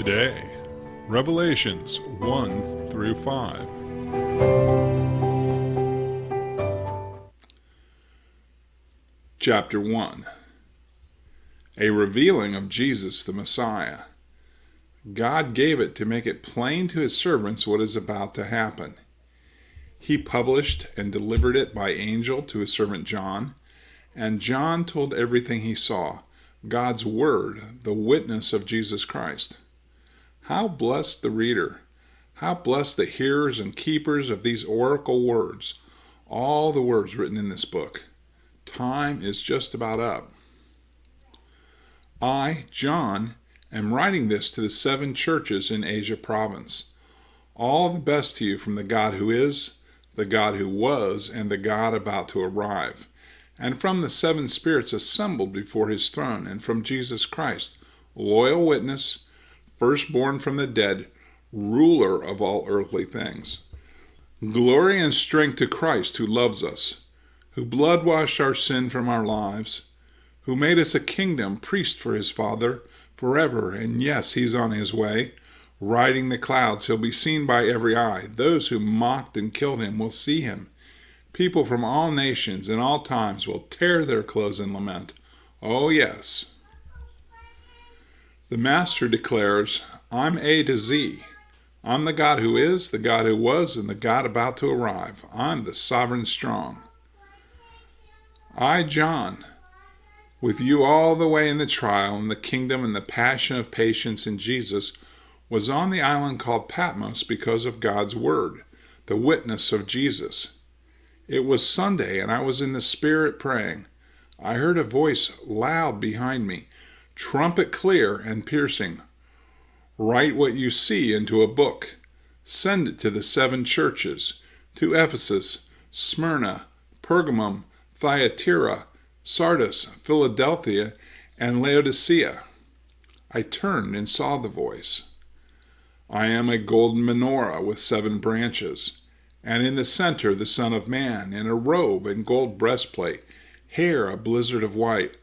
Today, Revelations 1 through 5. Chapter 1. A revealing of Jesus the Messiah. God gave it to make it plain to his servants what is about to happen. He published and delivered it by angel to his servant John, and John told everything he saw, God's word, the witness of Jesus Christ. How blessed the reader! How blessed the hearers and keepers of these oracle words, all the words written in this book. Time is just about up. I, John, am writing this to the 7 churches in Asia province. All the best to you from the God who is, the God who was, and the God about to arrive, and from the 7 spirits assembled before his throne, and from Jesus Christ, loyal witness, firstborn from the dead, ruler of all earthly things. Glory and strength to Christ who loves us, who blood-washed our sin from our lives, who made us a kingdom, priest for his Father, forever, and yes, he's on his way. Riding the clouds, he'll be seen by every eye. Those who mocked and killed him will see him. People from all nations and all times will tear their clothes and lament. Oh, yes. The Master declares, I'm A to Z. I'm the God who is, the God who was, and the God about to arrive. I'm the sovereign strong. I, John, with you all the way in the trial and the kingdom and the passion of patience in Jesus, was on the island called Patmos because of God's word, the witness of Jesus. It was Sunday, and I was in the Spirit praying. I heard a voice loud behind me, trumpet clear and piercing. Write what you see into a book. Send it to the 7 churches, to Ephesus, Smyrna, Pergamum, Thyatira, Sardis, Philadelphia, and Laodicea. I turned and saw the voice. I am a golden menorah with 7 branches, and in the center the Son of Man, in a robe and gold breastplate, hair a blizzard of white,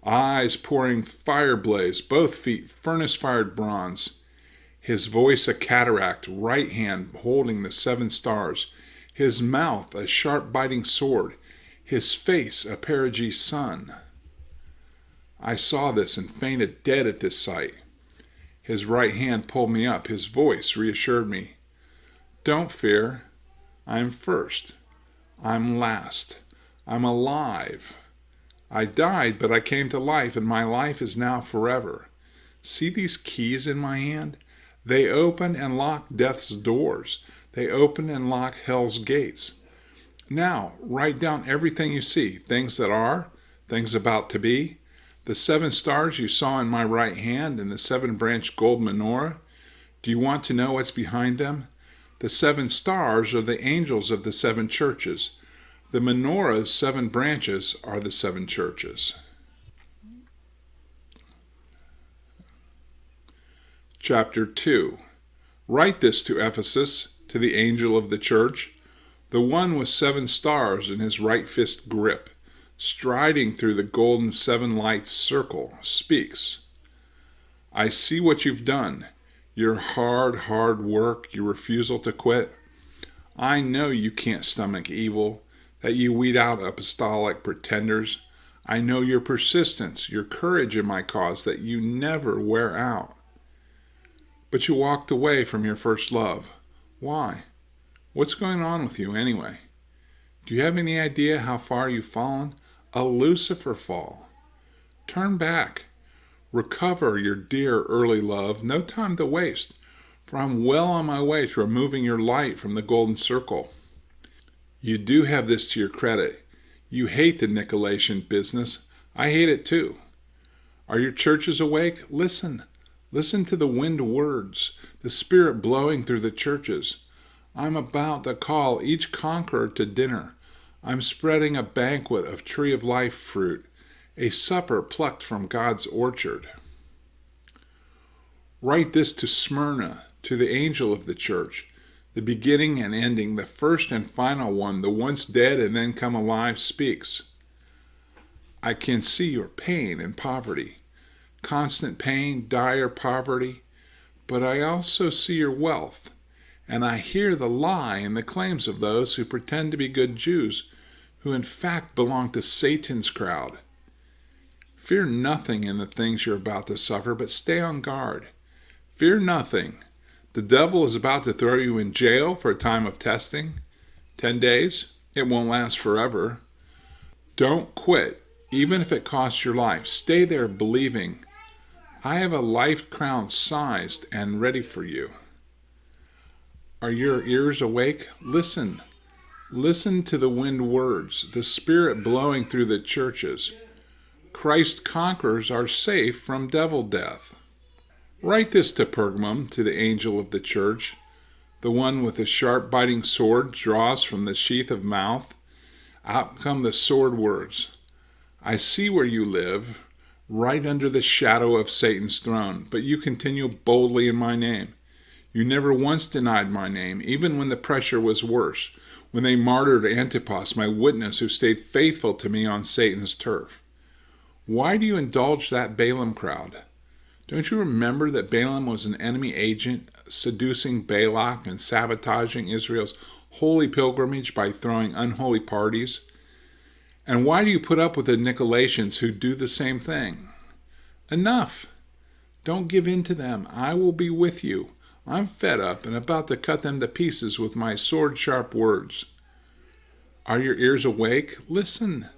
eyes pouring fire blaze, both feet furnace-fired bronze, his voice a cataract, right hand holding the 7 stars, his mouth a sharp biting sword, his face a perigee sun. I saw this and fainted dead at this sight. His right hand pulled me up. His voice reassured me. Don't fear. I'm first. I'm last. I'm alive. I died, but I came to life, and my life is now forever. See these keys in my hand? They open and lock death's doors. They open and lock hell's gates. Now, write down everything you see, things that are, things about to be, the 7 stars you saw in my right hand and the 7-branch gold menorah. Do you want to know what's behind them? The 7 stars are the angels of the 7 churches. The menorah's 7 branches are the 7 churches. Chapter 2. Write this to Ephesus, to the angel of the church, the one with 7 stars in his right fist grip, striding through the golden 7 lights circle, speaks. I see what you've done, your hard work, your refusal to quit. I know you can't stomach evil, that you weed out apostolic pretenders. I know your persistence, your courage in my cause, that you never wear out. But you walked away from your first love. Why? What's going on with you anyway? Do you have any idea how far you've fallen? A Lucifer fall. Turn back. Recover your dear early love. No time to waste, for I'm well on my way to removing your light from the golden circle. You do have this to your credit. You hate the Nicolaitan business. I hate it too. Are your churches awake? Listen. Listen to the wind words, the Spirit blowing through the churches. I'm about to call each conqueror to dinner. I'm spreading a banquet of tree of life fruit, a supper plucked from God's orchard. Write this to Smyrna, to the angel of the church, the beginning and ending, the first and final one, the once dead and then come alive, speaks. I can see your pain and poverty, constant pain, dire poverty, but I also see your wealth, and I hear the lie and the claims of those who pretend to be good Jews, who in fact belong to Satan's crowd. Fear nothing in the things you're about to suffer, but stay on guard. Fear nothing. The devil is about to throw you in jail for a time of testing. 10 days? It won't last forever. Don't quit, even if it costs your life. Stay there believing. I have a life crown sized and ready for you. Are your ears awake? Listen. Listen to the wind words, the Spirit blowing through the churches. Christ conquerors are safe from devil death. Write this to Pergamum, to the angel of the church. The one with the sharp biting sword draws from the sheath of mouth. Out come the sword words. I see where you live, right under the shadow of Satan's throne, but you continue boldly in my name. You never once denied my name, even when the pressure was worse, when they martyred Antipas, my witness, who stayed faithful to me on Satan's turf. Why do you indulge that Balaam crowd? Don't you remember that Balaam was an enemy agent, seducing Balak and sabotaging Israel's holy pilgrimage by throwing unholy parties? And why do you put up with the Nicolaitans who do the same thing? Enough! Don't give in to them. I will be with you. I'm fed up and about to cut them to pieces with my sword-sharp words. Are your ears awake? Listen.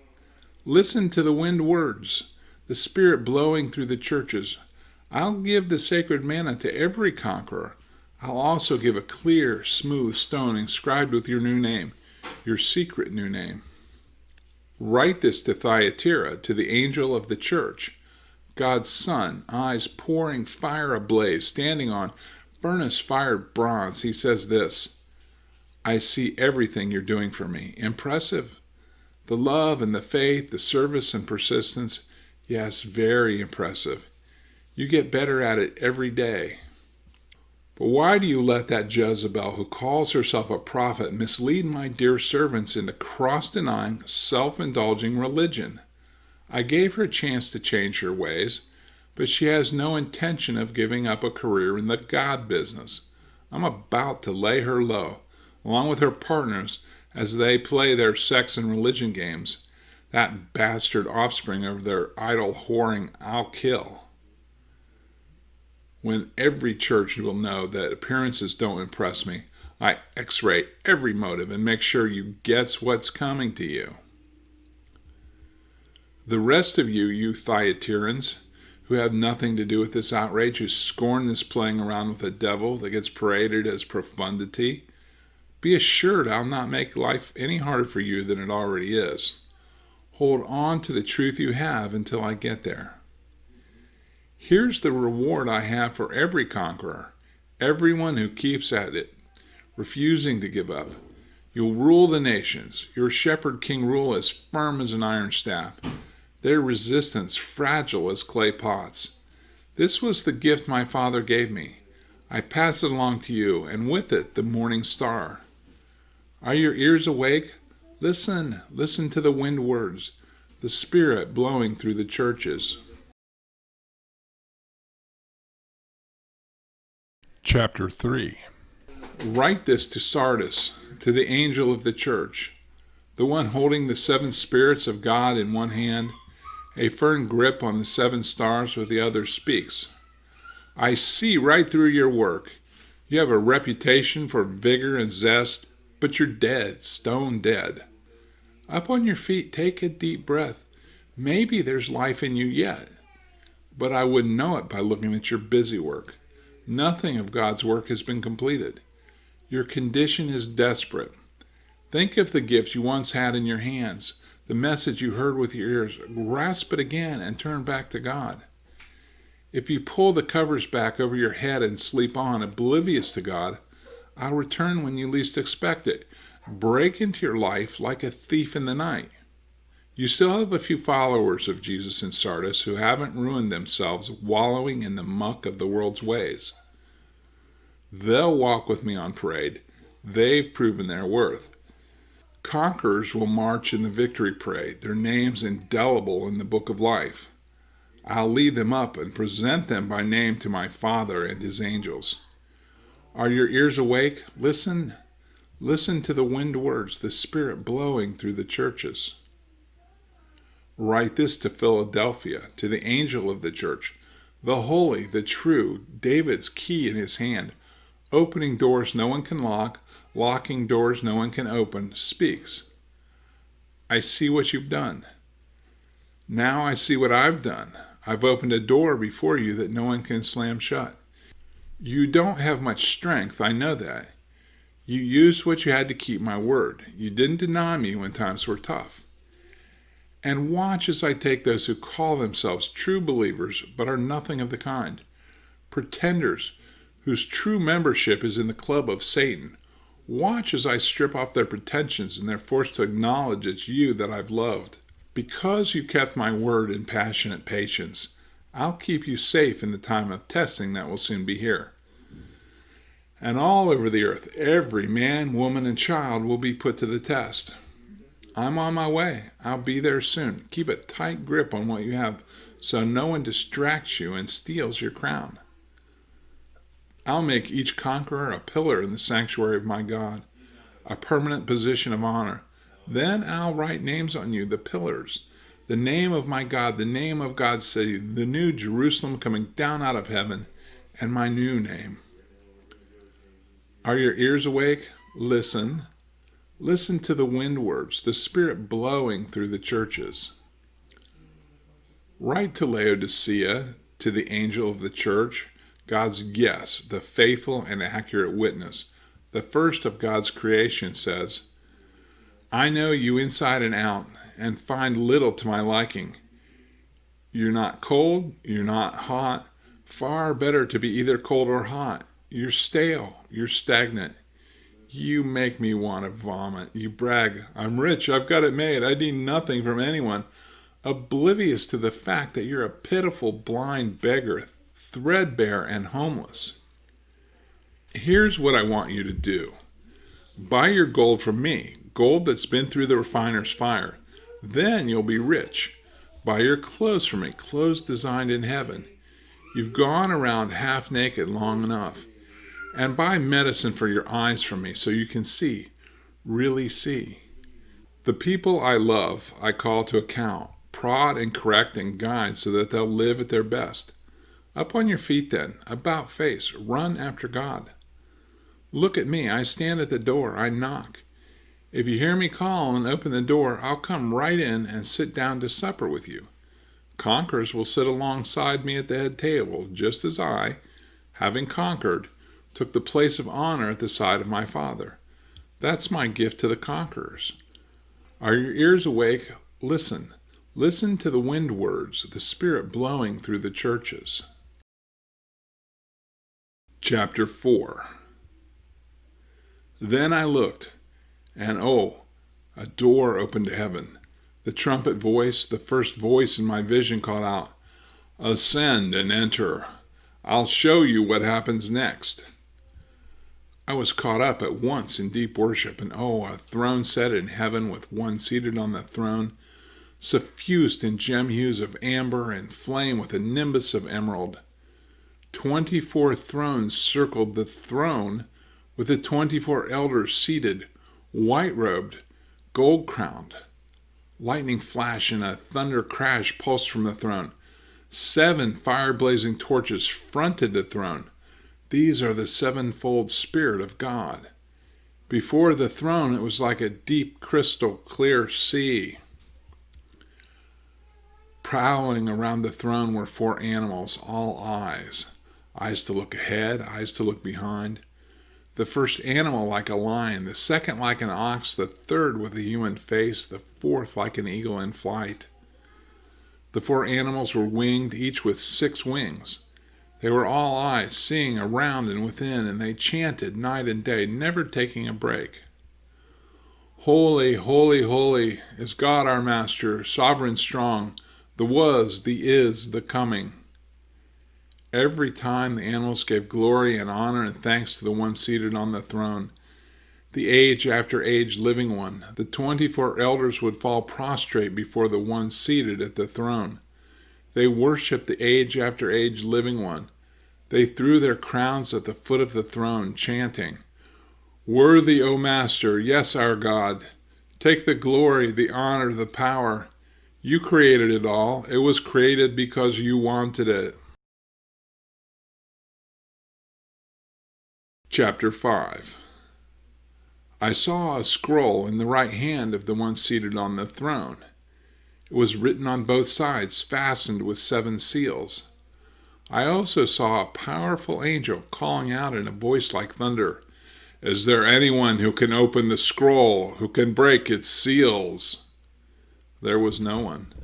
Listen to the wind words, the Spirit blowing through the churches. I'll give the sacred manna to every conqueror. I'll also give a clear, smooth stone inscribed with your new name, your secret new name. Write this to Thyatira, to the angel of the church, God's Son, eyes pouring fire ablaze, standing on furnace-fired bronze. He says this, I see everything you're doing for me. Impressive. The love and the faith, the service and persistence, yes, very impressive. You get better at it every day. But why do you let that Jezebel, who calls herself a prophet, mislead my dear servants into cross-denying, self-indulging religion? I gave her a chance to change her ways, but she has no intention of giving up a career in the God business. I'm about to lay her low, along with her partners, as they play their sex and religion games. That bastard offspring of their idol whoring I'll kill. When every church will know that appearances don't impress me, I x-ray every motive and make sure you gets what's coming to you. The rest of you, you Thyatirans, who have nothing to do with this outrage, who scorn this playing around with the devil that gets paraded as profundity, be assured I'll not make life any harder for you than it already is. Hold on to the truth you have until I get there. Here's the reward I have for every conqueror, everyone who keeps at it, refusing to give up. You'll rule the nations. Your shepherd king rule as firm as an iron staff. Their resistance fragile as clay pots. This was the gift my Father gave me. I pass it along to you, and with it the morning star. Are your ears awake? Listen, listen to the wind words, the Spirit blowing through the churches. Chapter 3. Write this to Sardis, to the angel of the church, the one holding the 7 spirits of God in one hand, a firm grip on the 7 stars with the other speaks. I see right through your work. You have a reputation for vigor and zest, but you're dead, stone dead. Up on your feet, take a deep breath. Maybe there's life in you yet, but I wouldn't know it by looking at your busy work. Nothing of God's work has been completed. Your condition is desperate. Think of the gift you once had in your hands, the message you heard with your ears. Grasp it again and turn back to God. If you pull the covers back over your head and sleep on, oblivious to God, I'll return when you least expect it. Break into your life like a thief in the night. You still have a few followers of Jesus in Sardis who haven't ruined themselves wallowing in the muck of the world's ways. They'll walk with me on parade. They've proven their worth. Conquerors will march in the victory parade, their names indelible in the book of life. I'll lead them up and present them by name to my Father and his angels. Are your ears awake? Listen. Listen to the wind words, the Spirit blowing through the churches. Write this to Philadelphia, to the angel of the church, the holy, the true, David's key in his hand, opening doors no one can lock, locking doors no one can open, speaks. I see what you've done. Now I see what I've done. I've opened a door before you that no one can slam shut. You don't have much strength, I know that. You used what you had to keep my word. You didn't deny me when times were tough. And watch as I take those who call themselves true believers but are nothing of the kind, pretenders whose true membership is in the club of Satan. Watch as I strip off their pretensions and they're forced to acknowledge it's you that I've loved. Because you kept my word in passionate patience, I'll keep you safe in the time of testing that will soon be here. And all over the earth, every man, woman, and child will be put to the test. I'm on my way. I'll be there soon. Keep a tight grip on what you have so no one distracts you and steals your crown. I'll make each conqueror a pillar in the sanctuary of my God, a permanent position of honor. Then I'll write names on you, the pillars, the name of my God, the name of God's city, the new Jerusalem coming down out of heaven, and my new name. Are your ears awake? Listen. Listen to the wind words, the Spirit blowing through the churches. Write to Laodicea, to the angel of the church, God's yes, the faithful and accurate witness, the first of God's creation, says, I know you inside and out, and find little to my liking. You're not cold, you're not hot, far better to be either cold or hot. You're stale, you're stagnant. You make me want to vomit. You brag, I'm rich, I've got it made, I need nothing from anyone, oblivious to the fact that you're a pitiful blind beggar, threadbare and homeless. Here's what I want you to do. Buy your gold from me, gold that's been through the refiner's fire. Then you'll be rich. Buy your clothes from me, clothes designed in heaven. You've gone around half naked long enough. And buy medicine for your eyes from me so you can see, really see. The people I love, I call to account, prod and correct and guide so that they'll live at their best. Up on your feet then, about face, run after God. Look at me, I stand at the door, I knock. If you hear me call and open the door, I'll come right in and sit down to supper with you. Conquerors will sit alongside me at the head table, just as I, having conquered, took the place of honor at the side of my Father. That's my gift to the conquerors. Are your ears awake? Listen. Listen to the wind words, the Spirit blowing through the churches. Chapter 4. Then I looked, and a door opened to heaven. The trumpet voice, the first voice in my vision, called out, Ascend and enter. I'll show you what happens next. I was caught up at once in deep worship, and a throne set in heaven with one seated on the throne, suffused in gem hues of amber and flame with a nimbus of emerald. 24 thrones circled the throne, with the 24 elders seated, white-robed, gold-crowned. Lightning flash and a thunder crash pulsed from the throne. 7 fire-blazing torches fronted the throne. These are the sevenfold Spirit of God. Before the throne it was like a deep crystal clear sea. Prowling around the throne were 4 animals, all eyes. Eyes to look ahead, eyes to look behind. The first animal like a lion, the second like an ox, the third with a human face, the fourth like an eagle in flight. The 4 animals were winged, each with 6 wings. They were all eyes, seeing around and within, and they chanted night and day, never taking a break. Holy, holy, holy is God our Master, sovereign strong, the was, the is, the coming. Every time the animals gave glory and honor and thanks to the one seated on the throne, the age after age living one. The 24 elders would fall prostrate before the one seated at the throne. They worshiped the age after age living one. They threw their crowns at the foot of the throne, chanting, "Worthy, O Master, yes, our God. Take the glory, the honor, the power. You created it all. It was created because you wanted it." Chapter 5. I saw a scroll in the right hand of the one seated on the throne. It was written on both sides, fastened with 7 seals. I also saw a powerful angel calling out in a voice like thunder, "Is there anyone who can open the scroll, who can break its seals?" There was no one.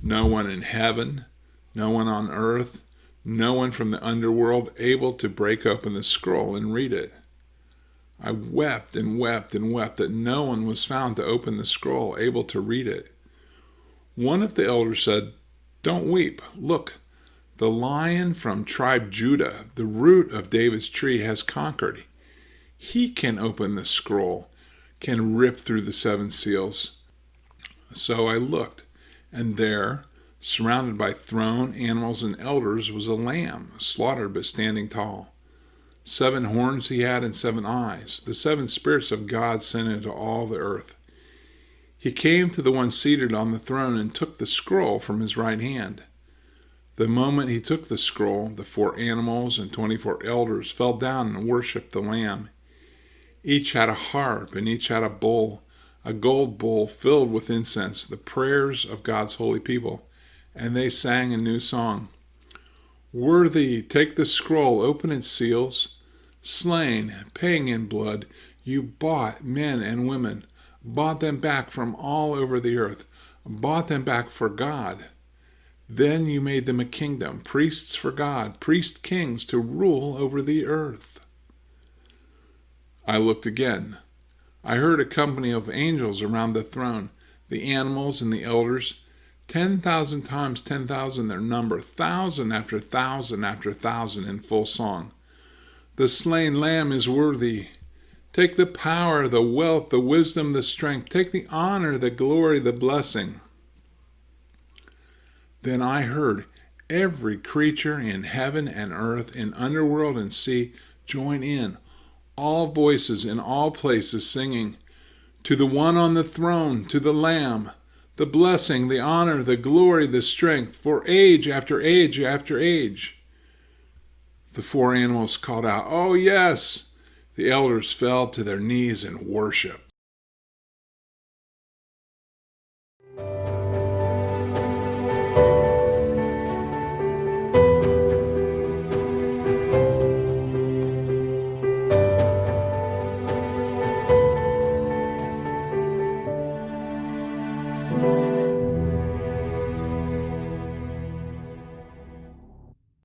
No one in heaven, no one on earth, no one from the underworld able to break open the scroll and read it. I wept and wept and wept that no one was found to open the scroll, able to read it. One of the elders said, "Don't weep. Look, the Lion from tribe Judah, the root of David's tree, has conquered. He can open the scroll, can rip through the 7 seals." So I looked, and there, surrounded by throne, animals, and elders, was a lamb, slaughtered but standing tall. 7 horns he had and 7 eyes, the 7 spirits of God sent into all the earth. He came to the one seated on the throne and took the scroll from his right hand. The moment he took the scroll, the 4 animals and 24 elders fell down and worshipped the Lamb. Each had a harp and each had a bowl, a gold bowl filled with incense, the prayers of God's holy people, and they sang a new song. "Worthy, take the scroll, open its seals. Slain, paying in blood, you bought men and women, bought them back from all over the earth, bought them back for God. Then you made them a kingdom, priests for God, priest kings to rule over the earth." I looked again. I heard a company of angels around the throne, the animals and the elders, 10,000 times 10,000 their number, 1,000 after 1,000 after 1,000 in full song. "The slain Lamb is worthy. Take the power, the wealth, the wisdom, the strength. Take the honor, the glory, the blessing." Then I heard every creature in heaven and earth, in underworld and sea, join in, all voices in all places singing, "To the one on the throne, to the Lamb, the blessing, the honor, the glory, the strength, for age after age after age." The 4 animals called out, "Oh yes!" The elders fell to their knees and worshiped.